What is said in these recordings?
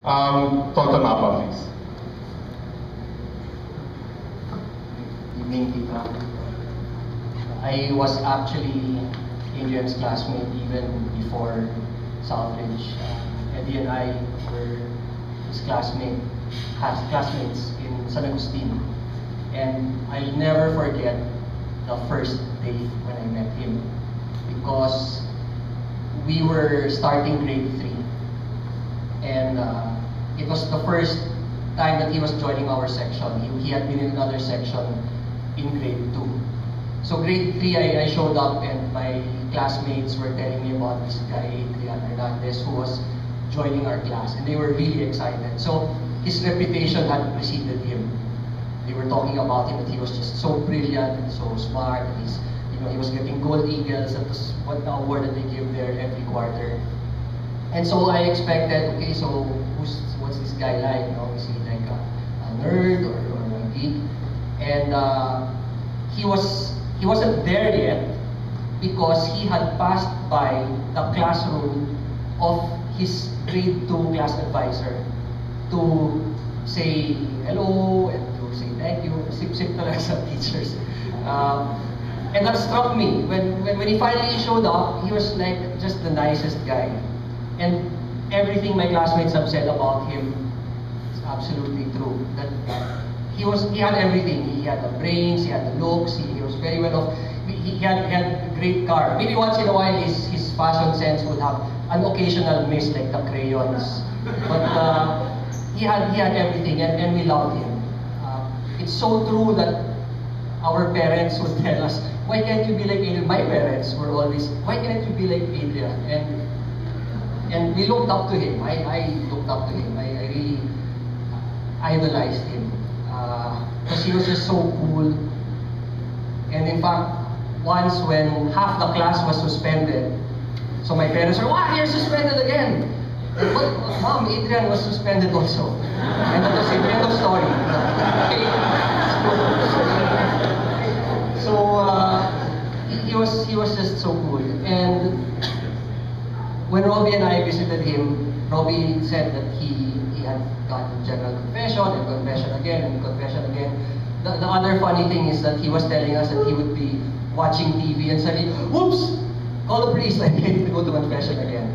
Total mapa, please. Evening, Tita. I was actually Adrian's classmate even before Southridge. Eddie and I were his classmates in San Agustin. And I'll never forget the first day when I met him, because we were starting grade 3. And it was the first time that he was joining our section. He had been in another section in grade 2. So grade 3, I showed up and my classmates were telling me about this guy, Adrian Hernandez, who was joining our class. And they were really excited. So his reputation had preceded him. They were talking about him, that he was just so brilliant and so smart. And he was getting gold eagles. That was what the award that they give there every quarter. And so I expected, okay, so what's this guy like? Is he like a nerd or a geek? And he wasn't there yet, because he had passed by the classroom of his grade 2 class advisor to say hello and to say thank you, sip talaga sa teachers. And that struck me. When he finally showed up, he was like just the nicest guy. And everything my classmates have said about him is absolutely true. That he had everything. He had the brains, he had the looks, he was very well off. He had a great car. Maybe once in a while his fashion sense would have an occasional miss, like the crayons. But he had everything, and we loved him. It's so true that our parents would tell us, why can't you be like Adrian? My parents were always, why can't you be like Adrian? And we looked up to him. I looked up to him. I really idolized him. Because he was just so cool. And in fact, once when half the class was suspended, so my parents were, wow, you're suspended again. But Mom, Adrian was suspended also. And that was the end of story. So he was just so cool. And when Robbie and I visited him, Robbie said that he had gotten general confession and confession again and confession again. The other funny thing is that he was telling us that he would be watching TV and suddenly, whoops, call the police, I need to go to confession again.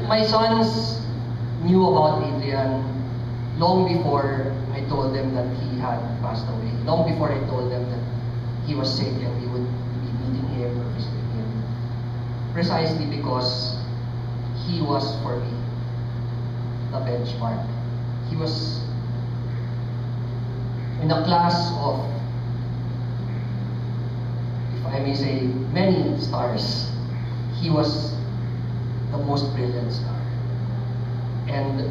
My sons knew about Adrian long before I told them that he had passed away. Long before I told them that he was sick and we would be meeting him or visiting him. Precisely because he was, for me, the benchmark. He was in a class of, if I may say, many stars. He was the most brilliant star. And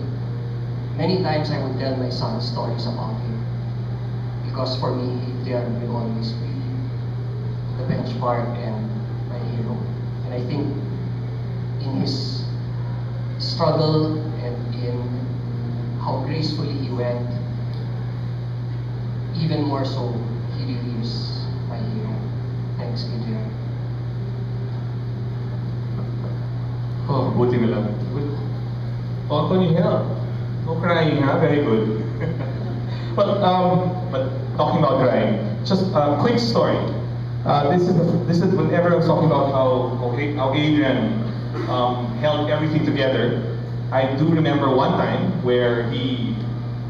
many times I would tell my son stories about him. Because for me, Adrian will always be the benchmark and my hero. And I think in his struggle and in how gracefully he went, even more so, he really is my hero. Thanks, Adrian. Oh, buti na lang. Oh, Tony, yeah. No crying, huh? Very good. But talking about crying, just a quick story. This is when everyone's talking about how Adrian held everything together. I do remember one time where he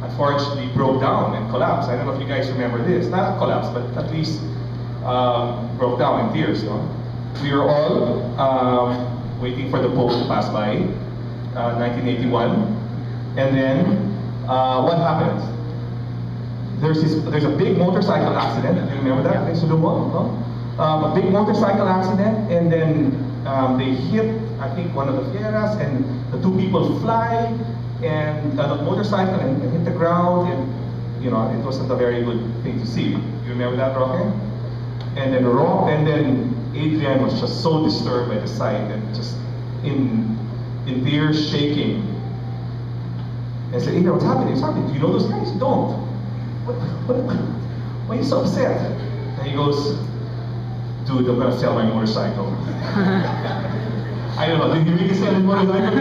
unfortunately broke down and collapsed. I don't know if you guys remember this. Not collapsed, but at least broke down in tears. No? We were all waiting for the Pope to pass by, 1981. And then, what happens? There's a big motorcycle accident. Do you remember that? No? A big motorcycle accident, and then they hit, I think, one of the fieras, and the two people fly, and the motorcycle and hit the ground, and it wasn't a very good thing to see. You remember that, Roque? And then Adrian was just so disturbed by the sight and just in tears, shaking. And I said, Adrian, what's happening? What's happening? Do you know those guys? You don't. Why are you so upset? And he goes, dude, I'm gonna sell my motorcycle. I don't know, did he really sell his motorcycle?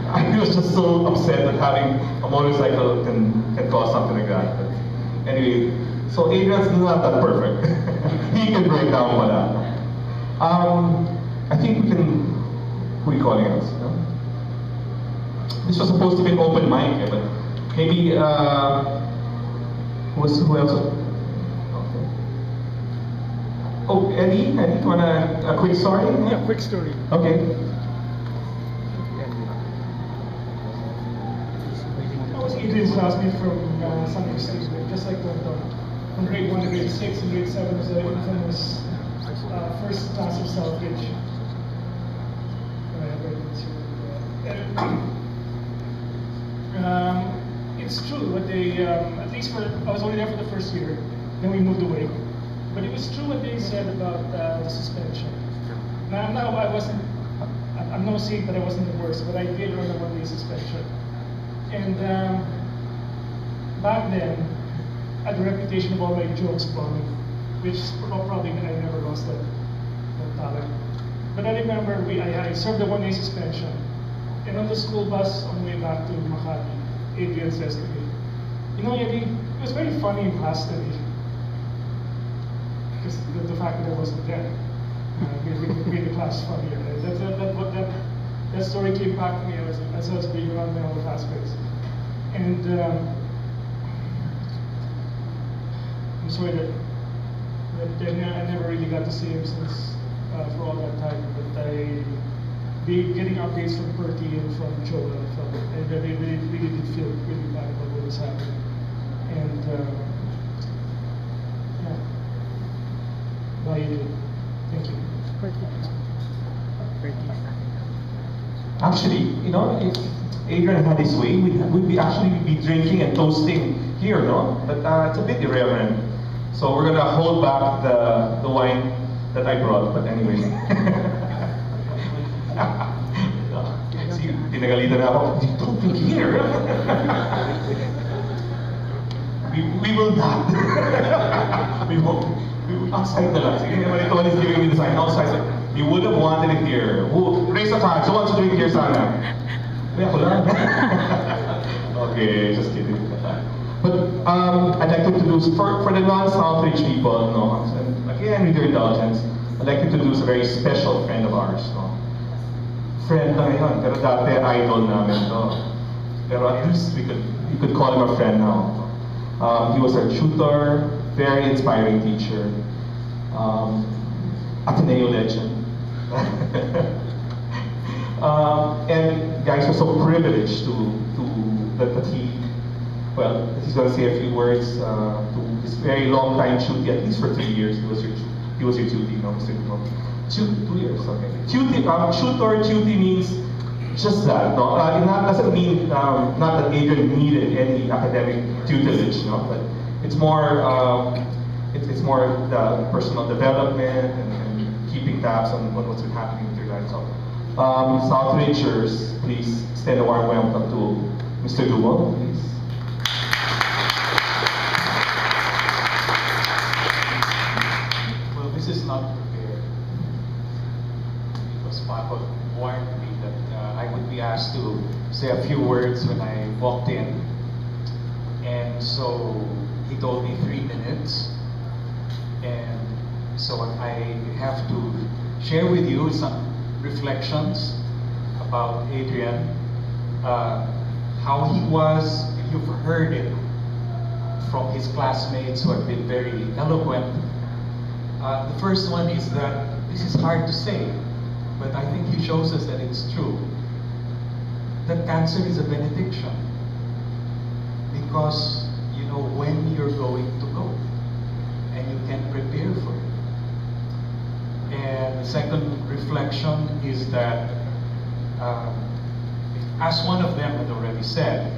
I was just so upset that having a motorcycle can cause something like that. But anyway, so Adrian's not that perfect. He can break down for that. I think we can, who are you calling us? No? This was supposed to be an open mic, but maybe, who else? Okay. Oh, Eddie, you want a quick story? Yeah, quick story. Okay. I was Adrian's classmate from Southridge, just like from grade 1 to grade 6 and grade 7 was the infamous first class of Southridge. It's true what they, at least I was only there for the first year, then we moved away. But it was true what they said about the suspension. Now I'm no saint that I wasn't the worst, but I did run a 1-day suspension. And back then, I had a reputation of all my jokes bombing, which probably I never lost that talent. But I remember I served a 1-day suspension, and on the school bus on the way back to Makati, Adrian says to me, "You know, Eddie, it was very funny in class today." Because the fact that I wasn't there made the class funnier. That story came back to me as I was being around my other classmates. And I'm sorry that I never really got to see him since for all that time. But getting updates from Perty and from Joel, and they really did feel really bad about what was happening. And yeah, why you did. Thank you. Actually, you know, if Adrian had his way, we'd actually be drinking and toasting here, no? But it's a bit irreverent. So we're gonna hold back the wine that I brought, but anyway. See, pinagalitan na ako, don't drink here. we will not. we won't. Outside na lang. Sige, ito one is giving me the sign. Outside. You would have wanted it here. Raise a hand. Who wants to drink here, sana? Ako lang. Okay, just kidding. But I'd like to introduce, for the non-Southridge people, no, and again, with your indulgence, I'd like to introduce a very special friend of ours. No? Friend na ngayon, pero dati idol namin to. Pero at least you could call him a friend now. He was our tutor, very inspiring teacher, Ateneo legend. And guys, we're so privileged that he's going to say a few words to his very long time tutor, at least for 3 years. He was your tutor, no, Mr. Dumo. 2 years, okay. Tutor means just that, no? It doesn't mean not that Adrian needed any academic tutelage, no? But it's more it's more the personal development and keeping tabs on what's been happening with your life. So, Southridgers, please extend a warm welcome to Mr. Dumo, please. Well, this is not prepared. It was Paco warned me that I would be asked to say a few words when I walked in. And so he told me 3 minutes. And so I have to share with you some reflections about Adrian, how he was. You've heard it from his classmates who have been very eloquent. The first one is that this is hard to say, but I think he shows us that it's true. That cancer is a benediction, because you know when you're going to go, and you can prepare for it. And the second reflection is that, as one of them had already said,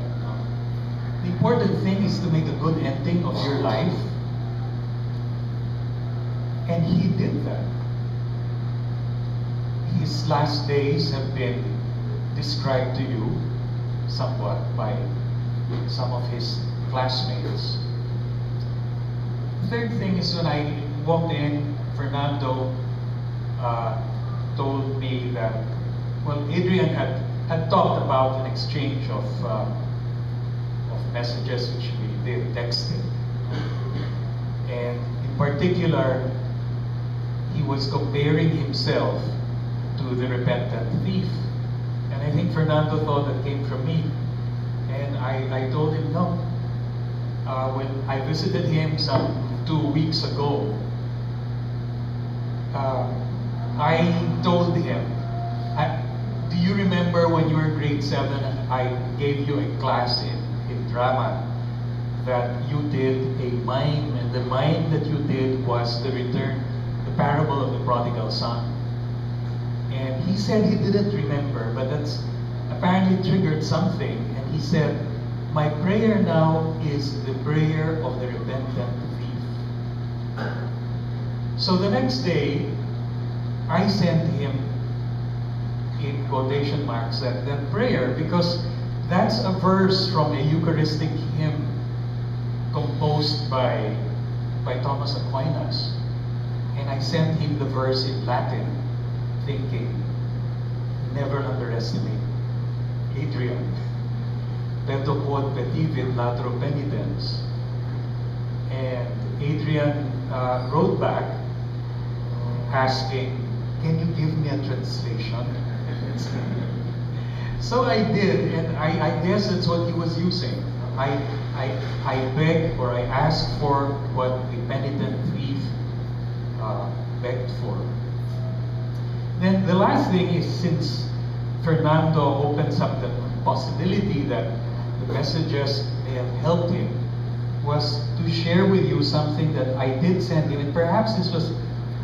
the important thing is to make a good ending of your life. And he did that. His last days have been described to you somewhat by some of his classmates. The third thing is when I walked in, Fernando told me that, well, Adrian had talked about an exchange of messages which we did, texting. And in particular, he was comparing himself to the repentant thief. And I think Fernando thought that came from me. And I told him no. When I visited him some 2 weeks ago, I told him, do you remember when you were grade 7, I gave you a class in drama that you did a mime, and the mime that you did was the parable of the prodigal son. And he said he didn't remember, but that's apparently triggered something. And he said, my prayer now is the prayer of the repentant thief. So the next day, I sent him, in quotation marks, that prayer, because that's a verse from a Eucharistic hymn composed by Thomas Aquinas. And I sent him the verse in Latin, thinking, never underestimate Adrian. Peto quod petivit latro penitens. And Adrian wrote back asking, can you give me a translation? So I did, and I guess that's what he was using. I begged, or I asked for what the penitent thief begged for. Then the last thing is, since Fernando opens up the possibility that the messages may have helped him, was to share with you something that I did send him, and perhaps this was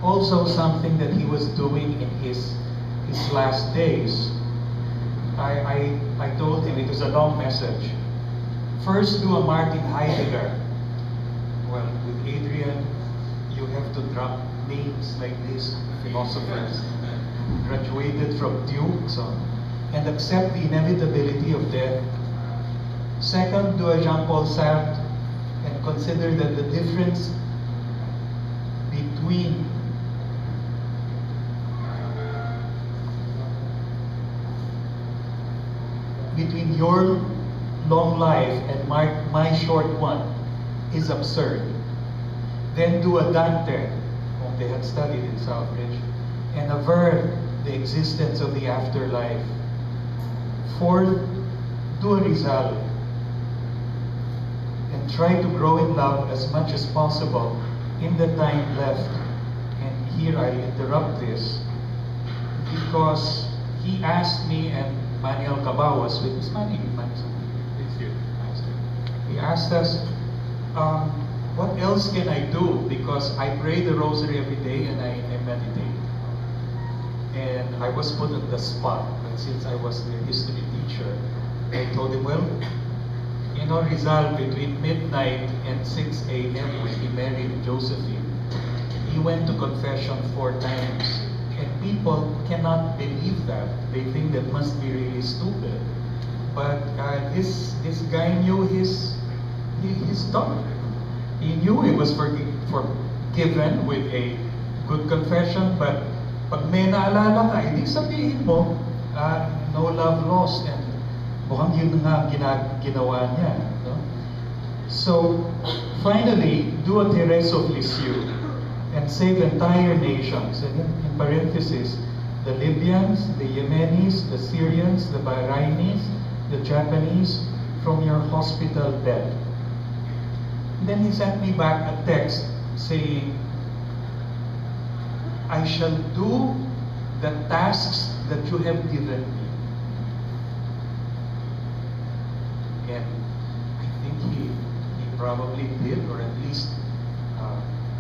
also something that he was doing in his last days. I told him, it was a long message. First, do a Martin Heidegger. Well, with Adrian, you have to drop names like these philosophers, graduated from Duke, and accept the inevitability of death. Second, do a Jean-Paul Sartre and consider that the difference between your long life and my short one is absurd. Then do a Dante, whom they had studied in Southridge, and aver the existence of the afterlife. Fourth, do a Rizal, and try to grow in love as much as possible in the time left. And here I interrupt this because he asked me, and Manuel Cabao was with his money. He asked us, what else can I do? Because I pray the rosary every day and I meditate. And I was put on the spot, but since I was the history teacher, I told him, well, Rizal, between midnight and 6 a.m. when he married Josephine, he went to confession 4 times. And people cannot believe that. They think that must be really stupid. But this guy knew his daughter. He knew he was forgiven with a good confession, but pag may naalala ka, hindi sabihin mo, no love lost, and mukhang yun nga ginawa niya. No? So, finally, do a Thérèse of Lisieux and save entire nations. And in parentheses, the Libyans, the Yemenis, the Syrians, the Bahrainis, the Japanese, from your hospital bed. Then he sent me back a text saying, I shall do the tasks that you have given me. And I think he probably did, or at least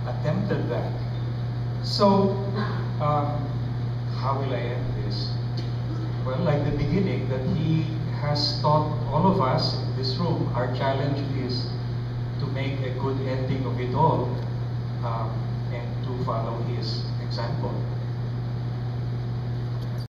attempted that. So, how will I end this? Well, like the beginning, that he has taught all of us in this room, our challenge is to make a good ending of it all, and to follow his example.